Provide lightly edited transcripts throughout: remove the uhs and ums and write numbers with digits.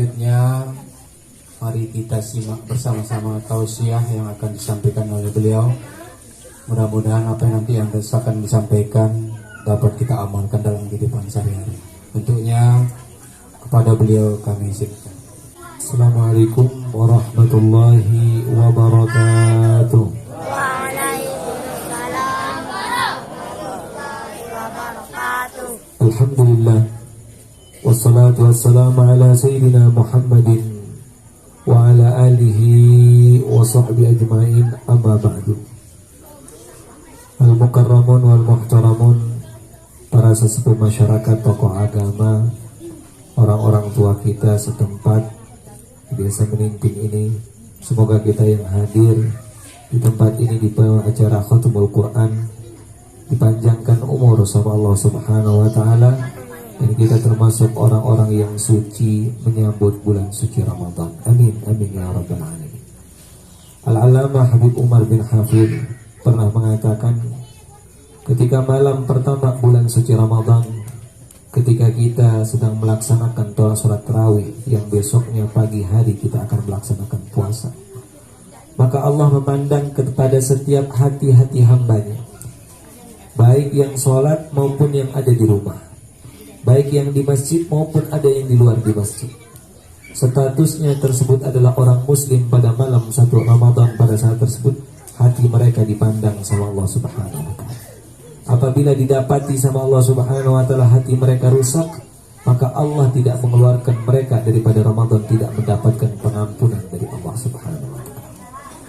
Selanjutnya mari kita simak bersama-sama tausiah yang akan disampaikan oleh beliau. Mudah-mudahan apa yang nanti yang akan disampaikan dapat kita amalkan dalam kehidupan sehari-hari. Tentunya kepada beliau kami silakan. Assalamualaikum warahmatullahi wabarakatuh. Waalaikumsalam warahmatullahi wabarakatuh. Alhamdulillah. Wassalatu wassalamu ala sayyidina Muhammadin wa ala alihi wa sahbihi ajma'in, amma ba'du. Al-mukarramun wal muhtaramun, para sesepuh masyarakat, tokoh agama, orang-orang tua kita setempat di desa Meninting ini, semoga kita yang hadir di tempat ini di acara Khatumul Quran dipanjangkan umur sama Allah Subhanahu wa taala, dan kita termasuk orang-orang yang suci menyambut bulan suci Ramadan. Amin amin ya rabbal alamin. Al-Allamah Habib Umar bin Hafid pernah mengatakan, ketika malam pertama bulan suci Ramadan, ketika kita sedang melaksanakan sholat tarawih yang besoknya pagi hari kita akan melaksanakan puasa, maka Allah memandang kepada setiap hati-hati hambanya, baik yang sholat maupun yang ada di rumah, baik yang di masjid maupun ada yang di luar di masjid. Statusnya tersebut adalah orang muslim pada malam 1 Ramadan. Pada saat tersebut hati mereka dipandang sama Allah Subhanahu wa ta'ala. Apabila didapati sama Allah Subhanahu wa ta'ala hati mereka rusak, maka Allah tidak mengeluarkan mereka daripada Ramadan, tidak mendapatkan pengampunan dari Allah Subhanahu wa ta'ala.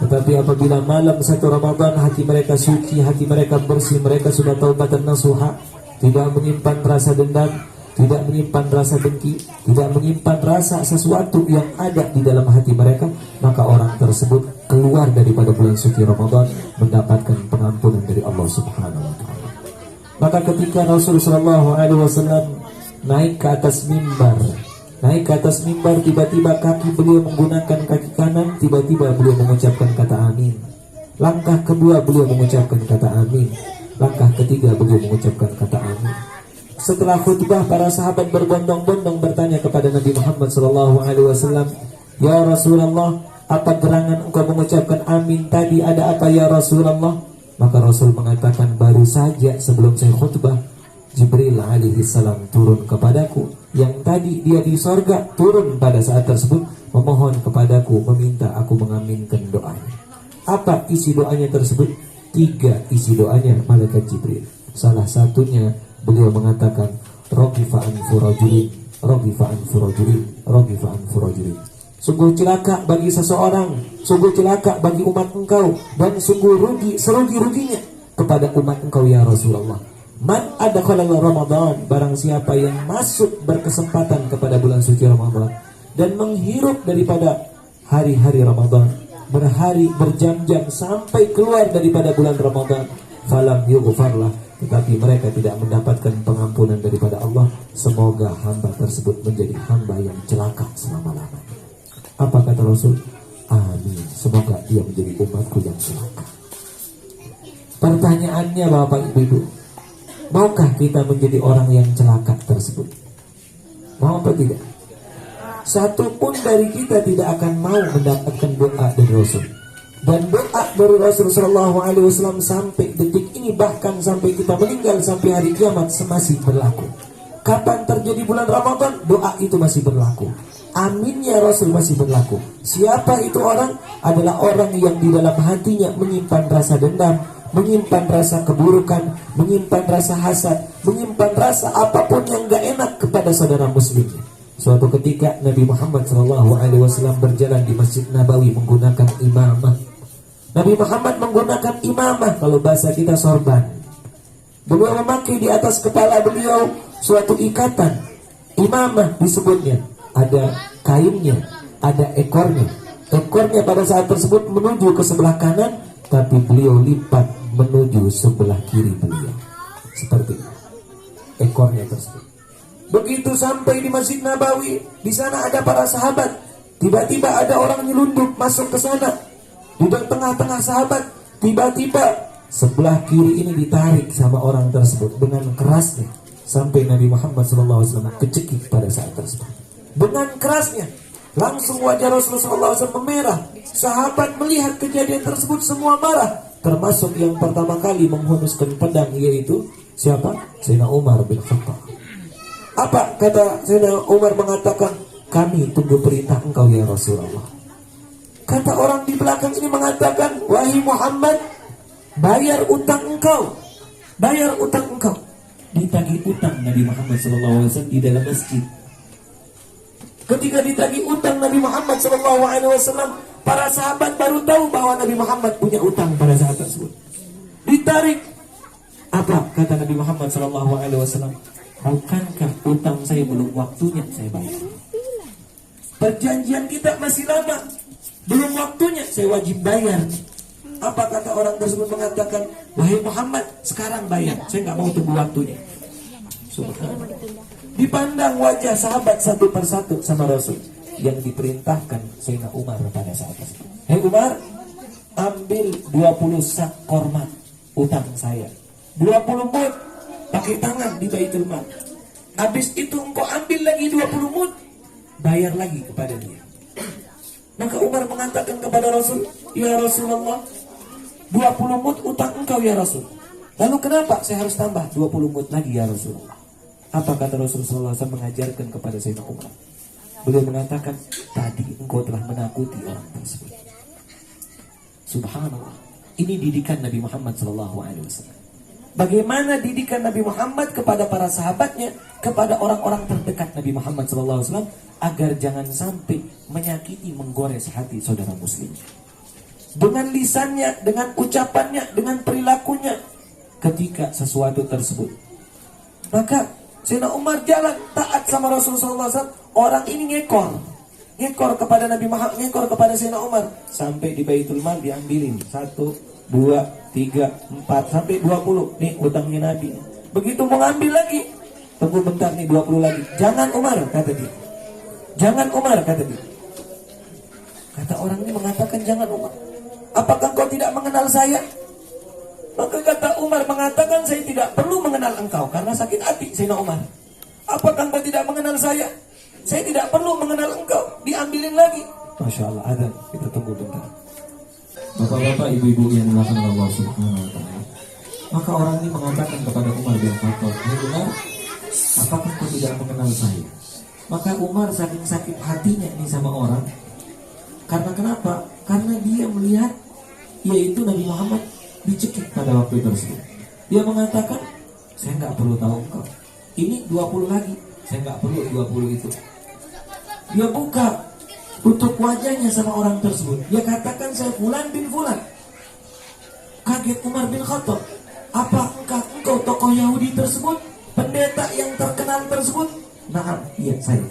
Tetapi apabila malam 1 Ramadan hati mereka suci, hati mereka bersih, mereka sudah taubatan nasuha, tidak menyimpan rasa dendam, tidak menyimpan rasa dengki, tidak menyimpan rasa sesuatu yang ada di dalam hati mereka, maka orang tersebut keluar daripada bulan suci Ramadan mendapatkan pengampunan dari Allah Subhanahu wa ta'ala. Maka ketika Rasulullah SAW naik ke atas mimbar, tiba-tiba kaki beliau menggunakan kaki kanan, tiba-tiba beliau mengucapkan kata amin. Langkah kedua beliau mengucapkan kata amin. Langkah ketiga beliau mengucapkan kata amin. Setelah khutbah, para sahabat berbondong-bondong bertanya kepada Nabi Muhammad SAW, "Ya Rasulullah, apa gerangan engkau mengucapkan amin tadi? Ada apa ya Rasulullah?" Maka Rasul mengatakan, "Baru saja sebelum saya khutbah, Jibril alaihi salam turun kepadaku, yang tadi dia di sorga, turun pada saat tersebut memohon kepadaku, meminta aku mengaminkan doanya." Apa isi doanya tersebut? 3 isi doanya malaikat Jibril. Salah satunya beliau mengatakan, "Raqifa'an furajulin, raqifa'an furajulin, raqifa'an furajulin." Sungguh celaka bagi seseorang, sungguh celaka bagi umat engkau, dan sungguh rugi, serugi-ruginya kepada umat engkau ya Rasulullah. Man adkhala Ramadan, barang siapa yang masuk berkesempatan kepada bulan suci Ramadan dan menghirup daripada hari-hari Ramadan, berhari berjam-jam sampai keluar daripada bulan Ramadan, falam yughfarlah, tetapi mereka tidak mendapatkan pengampunan daripada Allah, semoga hamba tersebut menjadi hamba yang celaka selama-lamanya. Apa kata Rasul? Amin, semoga dia menjadi umatku yang celaka. Pertanyaannya Bapak Ibu, maukah kita menjadi orang yang celaka tersebut? Mau apa tidak? Satu pun dari kita tidak akan mau mendapatkan doa dari Rasul. Dan doa dari Rasul SAW sampai detik ini, bahkan sampai kita meninggal, sampai hari kiamat masih berlaku. Kapan terjadi bulan Ramadan, doa itu masih berlaku. Aminnya Rasul masih berlaku. Siapa itu orang? Adalah orang yang di dalam hatinya menyimpan rasa dendam, menyimpan rasa keburukan, menyimpan rasa hasad, menyimpan rasa apapun yang gak enak kepada saudara muslimnya. Suatu ketika Nabi Muhammad SAW berjalan di Masjid Nabawi menggunakan imamah. Nabi Muhammad menggunakan imamah, kalau bahasa kita sorban. Beliau memakai di atas kepala beliau suatu ikatan. Imamah disebutnya, ada kainnya, ada ekornya. Ekornya pada saat tersebut menuju ke sebelah kanan, tapi beliau lipat menuju sebelah kiri beliau. Seperti itu ekornya tersebut. Begitu sampai di Masjid Nabawi, di sana ada para sahabat. Tiba-tiba ada orang nyelundup masuk ke sana. Di tengah-tengah sahabat, tiba-tiba sebelah kiri ini ditarik sama orang tersebut dengan kerasnya, sampai Nabi Muhammad SAW kecekik pada saat tersebut. Dengan kerasnya, Langsung wajah Rasulullah SAW memerah. Sahabat melihat kejadian tersebut semua marah. Termasuk yang pertama kali menghunuskan pedang, yaitu siapa? Sayyidina Umar bin Khattab. Apa kata Sayyidina Umar? Mengatakan, kami tunggu perintah engkau ya Rasulullah. Kata orang di belakang ini mengatakan, wahai Muhammad, bayar utang engkau. Bayar utang engkau. Ditagih utang Nabi Muhammad SAW di dalam masjid. Ketika ditagih utang Nabi Muhammad SAW, para sahabat baru tahu bahwa Nabi Muhammad punya utang pada saat tersebut. Ditarik. Apa kata Nabi Muhammad SAW? Bukankah utang saya belum waktunya saya bayar? Perjanjian kita masih lama, belum waktunya saya wajib bayar. Apa kata orang tersebut? Mengatakan, wahai Muhammad, sekarang bayar, saya nggak mau tunggu waktunya. Subhanallah. Dipandang wajah sahabat satu persatu sama Rasul. Yang diperintahkan Sayyidina Umar pada saat tersebut. Hei Umar, ambil 20 sak korma utang saya. 20 mud pakai tangan di Baitul Mal. Habis itu engkau ambil lagi 20 mud, bayar lagi kepada dia. Maka Umar mengatakan kepada Rasul, ya Rasulullah, 20 mud utang engkau ya Rasul. Lalu kenapa saya harus tambah 20 mud lagi ya Rasulullah? Apa kata Rasulullah SAW mengajarkan kepada Sayyidina Umar? Beliau mengatakan, tadi engkau telah menakuti orang tersebut. Subhanallah. Ini didikan Nabi Muhammad SAW. Bagaimana didikan Nabi Muhammad kepada para sahabatnya, kepada orang-orang terdekat Nabi Muhammad SAW, agar jangan sampai menyakiti, menggores hati saudara muslim. Dengan lisannya, dengan ucapannya, dengan perilakunya, ketika sesuatu tersebut. Maka Sayyidina Umar jalan taat sama Rasulullah SAW. Orang ini ngekor kepada Nabi Muhammad, ngekor kepada Sayyidina Umar. Sampai di Baitul Mal diambilin 1, 2, 3, 4 sampai 20. Nih utangnya Nabi. Begitu mau ngambil lagi, tunggu bentar nih 20 lagi. Jangan Umar, kata dia. Jangan Umar, kata dia. Kata orang ini mengatakan, jangan Umar. Apakah kau tidak mengenal saya? Maka kata Umar mengatakan, saya tidak perlu mengenal engkau karena sakit hati Sayyidina Umar. Apakah engkau tidak mengenal saya? Saya tidak perlu mengenal engkau. Diambilin lagi. Masya Allah, ada. Kita tunggu bentar. Bapak-bapak, ibu-ibu yang dilakukan Allah Subhanahu wa ta'ala. Maka orang ini mengatakan kepada Umar bin Khattab, "Hei Umar, apakah kau tidak mengenal saya?" Maka Umar saking sakit hatinya ini sama orang. Karena kenapa? Karena dia melihat yaitu Nabi Muhammad dicekik pada waktu tersebut. Dia mengatakan, saya nggak perlu tahu engkau. Ini 20 lagi, saya nggak perlu 20 itu. Dia buka, tutup wajahnya sama orang tersebut. Dia katakan, saya Fulan bin Fulan. Kaget Umar bin Khattab. Apakah engkau tokoh Yahudi tersebut? Pendeta yang terkenal tersebut? Nah, iya saya.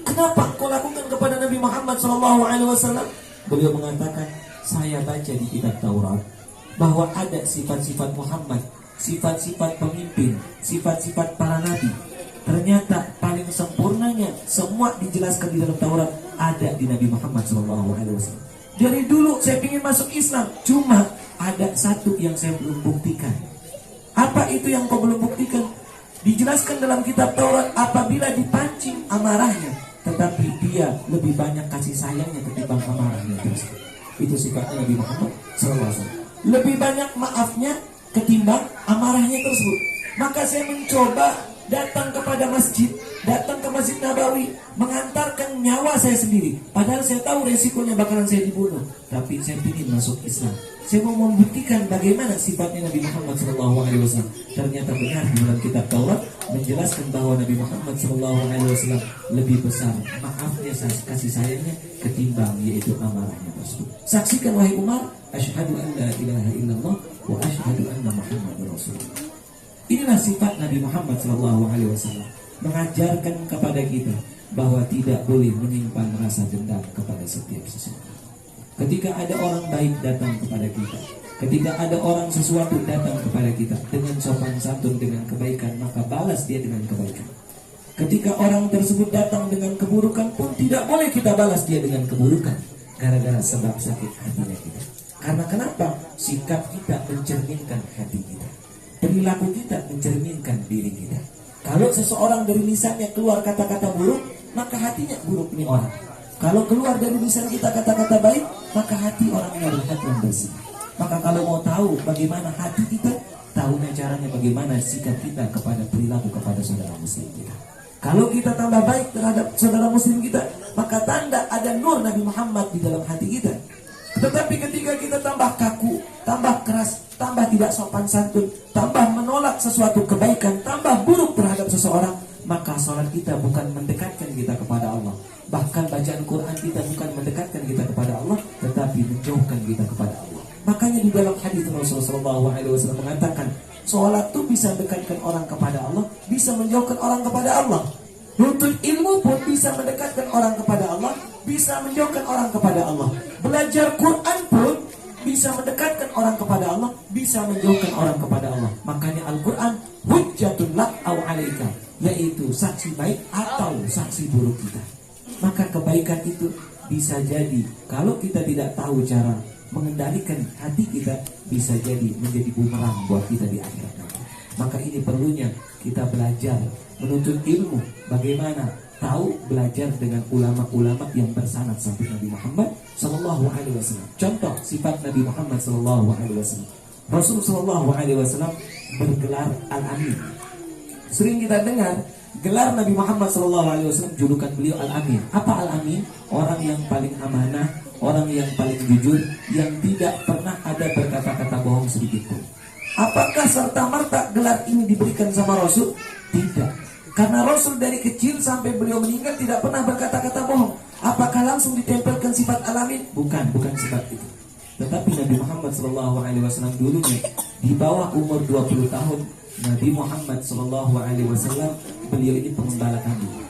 Kenapa engkau lakukan kepada Nabi Muhammad SAW? Beliau mengatakan, saya baca di kitab Taurat bahwa ada sifat-sifat Muhammad, sifat-sifat pemimpin, sifat-sifat para nabi. Ternyata paling sempurnanya semua dijelaskan di dalam Taurat ada di Nabi Muhammad SAW. Dari dulu saya ingin masuk Islam, cuma ada satu yang saya belum buktikan. Apa itu yang kau belum buktikan? Dijelaskan dalam kitab Taurat, apabila dipancing amarahnya, tetapi dia lebih banyak kasih sayangnya ketimbang amarahnya tersebut. Itu sifatnya Nabi Muhammad SAW. Lebih banyak maafnya ketimbang amarahnya tersebut. Maka saya mencoba datang kepada masjid, datang ke Masjid Nabawi, mengantarkan nyawa saya sendiri. Padahal saya tahu resikonya bakalan saya dibunuh, tapi saya ingin masuk Islam. Saya mau membuktikan bagaimana sifatnya Nabi Muhammad SAW. Ternyata benar di dalam kitab Taurat menjelaskan bahwa Nabi Muhammad SAW lebih besar maafnya, kasih sayangnya ketimbang yaitu amarahnya tersebut. Saksikan wahai Umar, asyhadu an la ilaha illallah wa asyhadu anna Muhammadar Rasulullah. Inilah sifat Nabi Muhammad SAW, mengajarkan kepada kita bahwa tidak boleh menyimpan rasa dendam kepada setiap seseorang. Ketika ada orang baik datang kepada kita, ketika ada orang sesuatu datang kepada kita dengan sopan santun, dengan kebaikan, maka balas dia dengan kebaikan. Ketika orang tersebut datang dengan keburukan pun tidak boleh kita balas dia dengan keburukan, gara-gara sebab sakit hatinya kita. Karena kenapa? Sikap kita mencerminkan hati kita, perilaku kita mencerminkan diri kita. Kalau seseorang dari lisannya keluar kata-kata buruk, maka hatinya buruk ini orang. Kalau keluar dari lisan kita kata-kata baik, maka hati orangnya adalah hati yang bersih. Maka kalau mau tahu bagaimana hati kita, tahunya caranya bagaimana sikap kita kepada perilaku kepada saudara muslim kita. Kalau kita tambah baik terhadap saudara muslim kita, maka tanda ada nur Nabi Muhammad di dalam hati kita. Tetapi ketika kita tambah kaku, tambah keras, tambah tidak sopan santun, tambah menolak sesuatu kebaikan, tambah buruk terhadap seseorang, maka salat kita bukan mendekatkan kita kepada Allah. Bahkan bacaan Quran kita bukan mendekatkan kita kepada Allah, tetapi menjauhkan kita kepada Allah. Makanya di dalam hadis Rasulullah SAW mengatakan, salat itu bisa mendekatkan orang kepada Allah, bisa menjauhkan orang kepada Allah. Nuntut ilmu pun bisa mendekatkan orang kepada Allah, bisa menjauhkan orang kepada Allah. Belajar Quran pun bisa mendekatkan orang kepada Allah, bisa menjauhkan orang kepada Allah. Makanya Al-Quran hujjatun lak au alaika, yaitu saksi baik atau saksi buruk kita. Maka kebaikan itu bisa jadi, kalau kita tidak tahu cara mengendalikan hati kita, bisa jadi menjadi bumerang buat kita di akhirat nanti. Maka ini perlunya kita belajar menuntut ilmu, bagaimana tahu belajar dengan ulama-ulama yang bersanad sampai Nabi Muhammad Sallallahu Alaihi Wasallam. Contoh sifat Nabi Muhammad Sallallahu Alaihi Wasallam. Rasul Sallallahu Alaihi Wasallam bergelar Al-Amin. Sering kita dengar gelar Nabi Muhammad Sallallahu Alaihi Wasallam, julukan beliau Al-Amin. Apa Al-Amin? Orang yang paling amanah, orang yang paling jujur, yang tidak pernah ada berkata-kata bohong sedikit pun. Apakah serta-merta gelar ini diberikan sama Rasul? Tidak. Karena Rasul dari kecil sampai beliau meninggal tidak pernah berkata-kata bohong. Apakah langsung ditempelkan sifat Al-Amin? Bukan sifat itu. Tetapi Nabi Muhammad SAW dulunya di bawah umur 20 tahun, Nabi Muhammad SAW beliau ini pengembala kambing.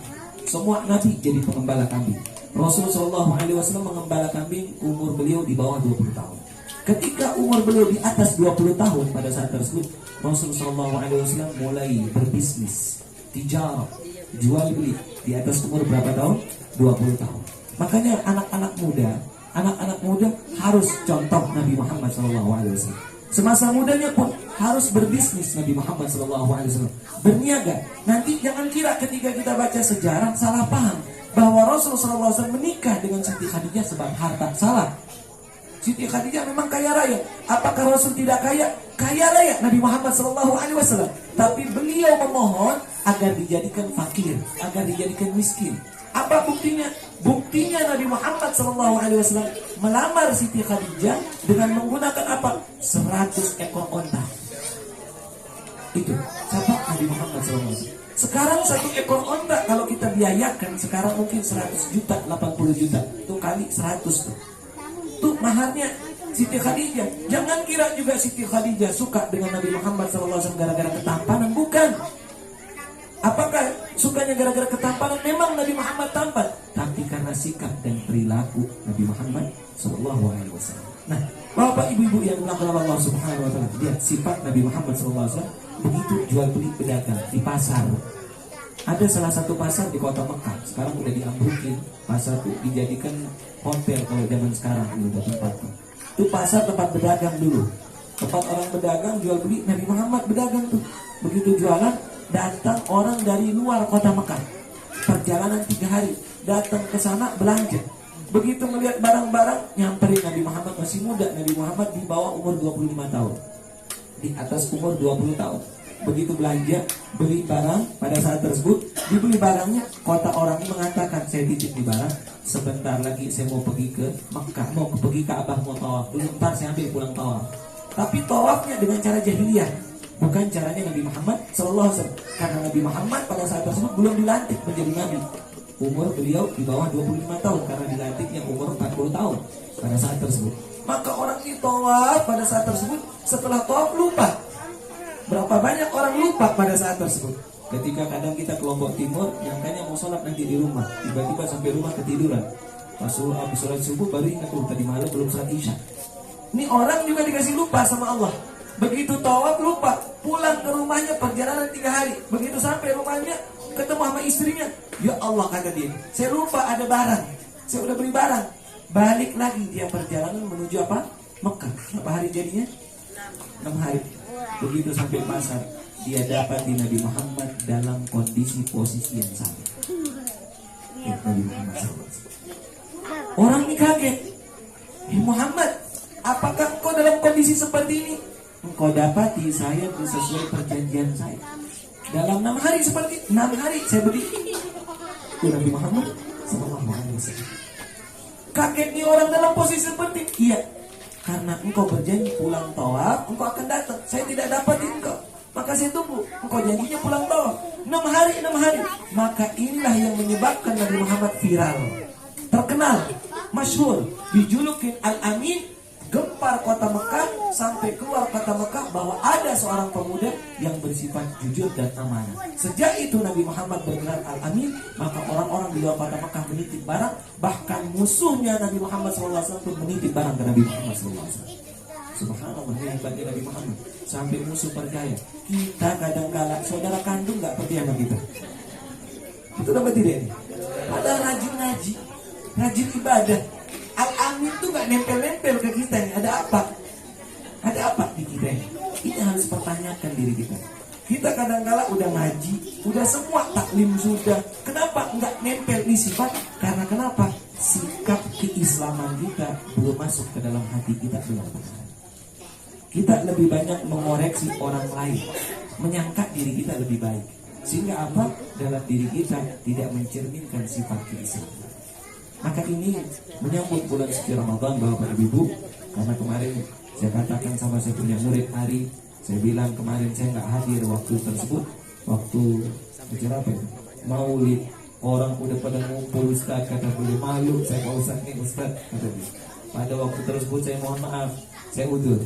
Semua Nabi jadi pengembala kambing. Rasulullah SAW mengembala kambing umur beliau di bawah 20 tahun. Ketika umur beliau di atas 20 tahun pada saat tersebut, Rasulullah SAW mulai berbisnis, tijarah, jual beli di atas umur berapa tahun? 20 tahun. Makanya anak-anak muda harus contoh Nabi Muhammad SAW. Semasa mudanya pun harus berbisnis Nabi Muhammad SAW, berniaga. Nanti jangan kira ketika kita baca sejarah salah paham bahwa Rasulullah SAW menikah dengan Siti Khadijah sebab harta. Salah. Siti Khadijah memang kaya raya. Apakah Rasul tidak kaya? Kaya raya Nabi Muhammad SAW. Tapi beliau memohon agar dijadikan fakir, agar dijadikan miskin. Apa buktinya? Buktinya Nabi Muhammad SAW melamar Siti Khadijah dengan menggunakan apa? 100 ekor onta. Itu siapa? Nabi Muhammad SAW. Sekarang 1 ekor onta kalau kita biayakan sekarang mungkin 100 juta, 80 juta. Itu kali 100 tuh. Itu maharnya Siti Khadijah. Jangan kira juga Siti Khadijah suka dengan Nabi Muhammad SAW gara-gara ketampanan. Bukan. Apakah sukanya gara-gara ketampanan? Memang Nabi Muhammad tampan, tapi karena sikap dan perilaku Nabi Muhammad SAW. Nah, bapak ibu-ibu yang dimuliakan Allah Subhanahu Wa Taala, lihat sifat Nabi Muhammad SAW begitu jual beli pedagang di pasar. Ada salah satu pasar di kota Mekah, sekarang udah diambrukin. Pasar itu dijadikan hotel kalau zaman sekarang, ini udah tempatnya. Itu pasar tempat berdagang dulu, tempat orang berdagang jual beli. Nabi Muhammad berdagang tuh. Begitu jualan, datang orang dari luar kota Mekah, perjalanan 3 hari, datang ke sana belanja. Begitu melihat barang-barang, nyamperin Nabi Muhammad. Masih muda Nabi Muhammad, di bawah umur 25 tahun, di atas umur 20 tahun. Begitu belanja, beli barang, pada saat tersebut dibeli barangnya, kota orang ini mengatakan, saya titip di barang, sebentar lagi saya mau pergi ke Mekah, mau pergi ke Abah, mau tawaf dulu, ntar saya ambil pulang tawaf. Tapi tawafnya dengan cara jahiliyah, bukan caranya Nabi Muhammad SAW. Karena Nabi Muhammad pada saat tersebut belum dilantik menjadi Nabi. Umur beliau di bawah 25 tahun, karena dilantiknya umur 40 tahun pada saat tersebut. Maka orang ini tawaf pada saat tersebut, setelah tawaf lupa. Berapa banyak orang lupa pada saat tersebut. Ketika kadang kita kelompok timur, nyangkanya mau sholat nanti di rumah, tiba-tiba sampai rumah ketiduran. Pas habis sholat subuh baru ingat, tadi malam belum sholat isya. Ini orang juga dikasih lupa sama Allah. Begitu tawaf lupa, pulang ke rumahnya perjalanan 3 hari. Begitu sampai rumahnya, ketemu sama istrinya. Ya Allah, kata dia, saya lupa ada barang, saya udah beli barang. Balik lagi dia perjalanan menuju apa? Mekah. Berapa hari jadinya? 6 hari. Begitu sampai pasar, dia dapat di Nabi Muhammad dalam kondisi posisi yang sama. Nabi Muhammad SAW. Orang ini kaget. Muhammad, apakah engkau dalam kondisi seperti ini? Engkau dapati saya sesuai perjanjian saya. Dalam 6 hari seperti 6 hari saya berdiri. Nabi Muhammad Sallallahu Alaihi Wasallam. Kaget nih orang dalam posisi seperti iya. Karena engkau berjanji pulang tawaf, engkau akan datang. Saya tidak dapat engkau, maka saya tunggu. Engkau janjinya pulang tawaf 6 hari, 6 hari. Maka inilah yang menyebabkan Nabi Muhammad viral, terkenal, masyhur, dijulukin Al-Amin. Gempar kota Mekah sampai keluar kota Mekah bahwa ada seorang pemuda yang bersifat jujur dan amanah. Sejak itu Nabi Muhammad bergelar Al-Amin, maka orang-orang di luar kota Mekah menitip barang, bahkan musuhnya Nabi Muhammad SAW pun menitip barang ke Nabi Muhammad SAW. Subhanallah, hebatnya Nabi Muhammad sampai musuh percaya. Kita kadang-kala saudara kandung nggak percaya sama kita. Itu dapat tidak ini? Padahal rajin ngaji, rajin ibadah. Al-Amin itu gak nempel-nempel ke kita nih. Ada apa? Ada apa di kita ini? Ini harus pertanyakan diri kita. Kita kadang-kala udah ngaji, udah semua taklim sudah. Kenapa nggak nempel di sifat? Karena kenapa? Sikap keislaman kita belum masuk ke dalam hati kita belum. Kita lebih banyak mengoreksi orang lain, menyangka diri kita lebih baik. Sehingga apa? Dalam diri kita tidak mencerminkan sifat keislaman. Maka ini menyambut bulan suci Ramadan Bapak Ibu, karena kemarin saya katakan sama saya punya murid Ari, saya bilang kemarin saya nggak hadir waktu tersebut, waktu acara apa itu? Maulid, orang udah pada ngumpul Ustaz, kata beliau malu saya Pak Ustaz nih Ustaz, kata dia. Pada waktu tersebut saya mohon maaf, saya udur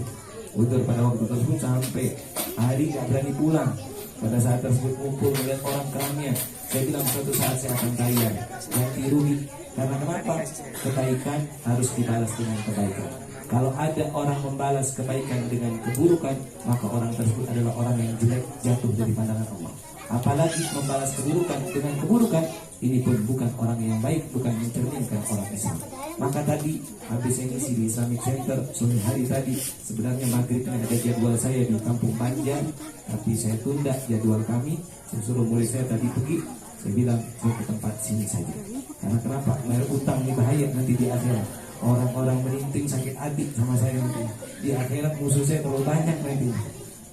pada waktu tersebut sampai Ari nggak berani pulang. Pada saat tersebut ngumpul melihat orang keramnya, saya bilang suatu saat saya akan tayang, ganti rugi. Karena kenapa? Kebaikan harus dibalas dengan kebaikan. Kalau ada orang membalas kebaikan dengan keburukan, maka orang tersebut adalah orang yang jelek, jatuh dari pandangan Allah. Apalagi membalas keburukan dengan keburukan, ini pun bukan orang yang baik, bukan mencerminkan orang Islam. Maka tadi habis ngisi di Islamic Center sore hari tadi, sebenarnya maghribnya ada jadwal saya di Kampung Panjang, tapi saya tunda jadwal kami. Saya suruh murid saya tadi pergi, saya bilang saya ke tempat sini saja. Karena kenapa? Bayar utang ini bahaya nanti di akhirat. Orang-orang meninting sakit adik sama saya nanti. Di akhirat musuh saya terlalu banyak nanti.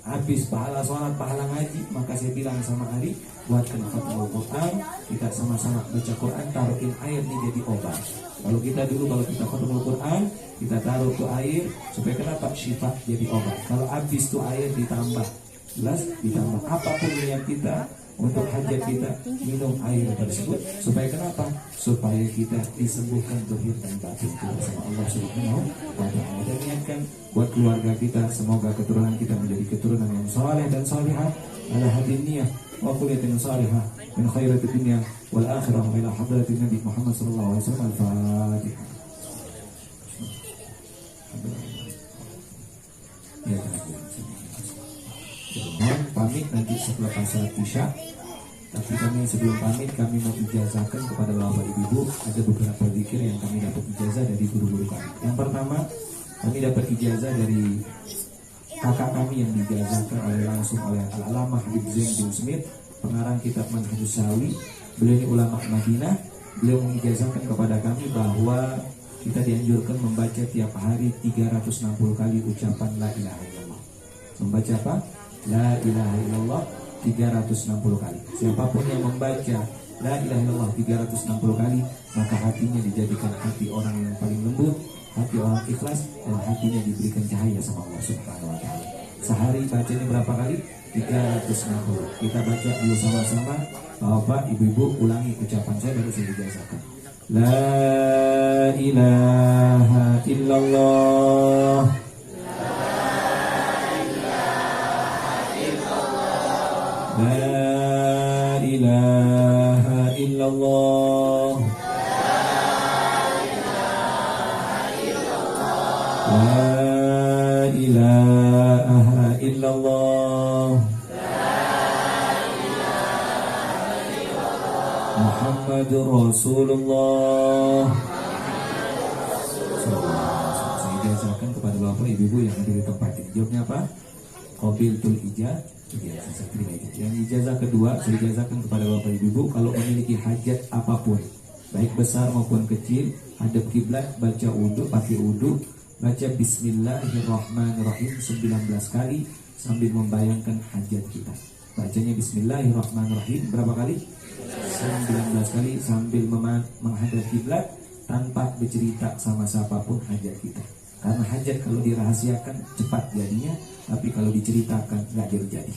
Habis pahala sholat, pahala ngaji. Maka saya bilang sama Ari, buatkan khatamul Quran, kita sama-sama baca Quran, taruhin air ini jadi obat. Kalau kita dulu kalau kita khatamul Quran, kita taruh tuh air supaya kenapa? Syifa jadi obat. Kalau habis tuh air ditambah, jelas ditambah apapun niat kita untuk hajat kita, minum air tersebut supaya kenapa? Supaya kita disembuhkan zahir dan batin kita sama Allah Subhanahu wa taala. Dan niatkan buat keluarga kita, semoga keturunan kita menjadi keturunan yang saleh dan salihah ala hadin niyah wa quliyatin salihah min khairatid dunya wal akhirah ila hadratin Nabi Muhammad sallallahu alaihi wasallam. Al-Fatihah. Ya, mohon pamit nanti setelah salat Isya. Tapi kami sebelum pamit, kami mau ijazahkan kepada Bapak Ibu, ada beberapa zikir yang kami dapat ijazah dari guru-guru kami. Yang pertama, kami dapat ijazah dari kakak kami yang diijazahkan langsung oleh Al-Alamah Habib Zain bin Smith, pengarang kitab Manhajus Sawi. Beliau ini ulama Madinah. Beliau mengijazahkan kepada kami bahwa kita dianjurkan membaca tiap hari 360 kali ucapan La ilaha illallah. Membaca apa? La ilaha illallah 360 kali. Siapapun yang membaca La ilaha illallah 360 kali, maka hatinya dijadikan hati orang yang paling lembut, hati orang ikhlas, dan hatinya diberikan cahaya sama Allah Subhanahu wa taala. Sehari bacanya berapa kali? 360. Kita baca dulu sama-sama. Bapak, ibu-ibu ulangi ucapan saya baru saya dibiasakan. La ilaha illallah. La ilaha illallah. La ilaha illallah. Muhammadur Rasulullah. Saya biasakan kepada bapak ibu yang ada di tempat ini. Jawabnya apa? Qabiltul ijazah. Yang ijazah kedua, saya ijazahkan kepada bapak ibu kalau memiliki hajat apapun, baik besar maupun kecil, hadap kiblat, baca wudu, pakai wudu, baca Bismillahirrahmanirrahim 19 kali sambil membayangkan hajat kita. Bacanya Bismillahirrahmanirrahim berapa kali? 19 kali sambil menghadap kiblat tanpa bercerita sama siapapun hajat kita. Karena hajat kalau dirahasiakan cepat jadinya, tapi kalau diceritakan nggak jadi.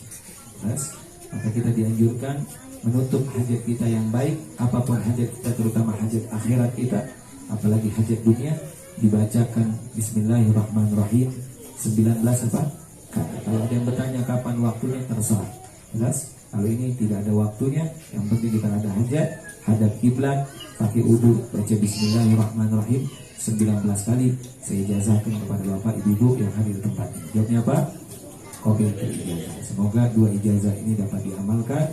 Terus, maka kita dianjurkan menutup hajat kita yang baik, apapun hajat kita, terutama hajat akhirat kita, apalagi hajat dunia, dibacakan Bismillahirrahmanirrahim 19 apa? Kalau ada yang bertanya kapan waktunya, terserah. Jelas? Kalau ini tidak ada waktunya, yang penting kita ada hajat, hadap kiblat, pakai wudu, baca Bismillahirrahmanirrahim 19 kali. Saya ijazahkan kepada Bapak Ibu yang hadir di tempat ini. Jawabnya apa? Qabil ijazah. Semoga 2 ijazah ini dapat diamalkan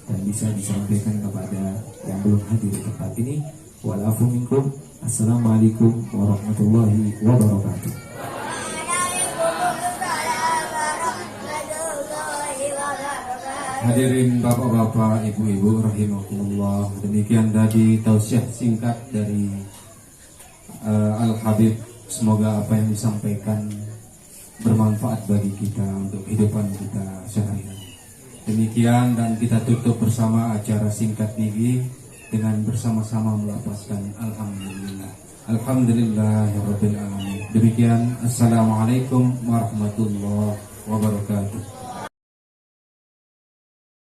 dan bisa disampaikan kepada yang belum hadir di tempat ini. Walafu minkum. Assalamualaikum warahmatullahi wabarakatuh. Hadirin bapak-bapak, ibu-ibu rahimakumullah. Demikian tadi tausiah singkat dari Al-Habib. Semoga apa yang disampaikan bermanfaat bagi kita untuk kehidupan kita sehari-hari. Demikian, dan kita tutup bersama acara singkat ini dengan bersama-sama melafazkan Alhamdulillah. Alhamdulillahirabbil alamin. Demikian, assalamualaikum warahmatullahi wabarakatuh.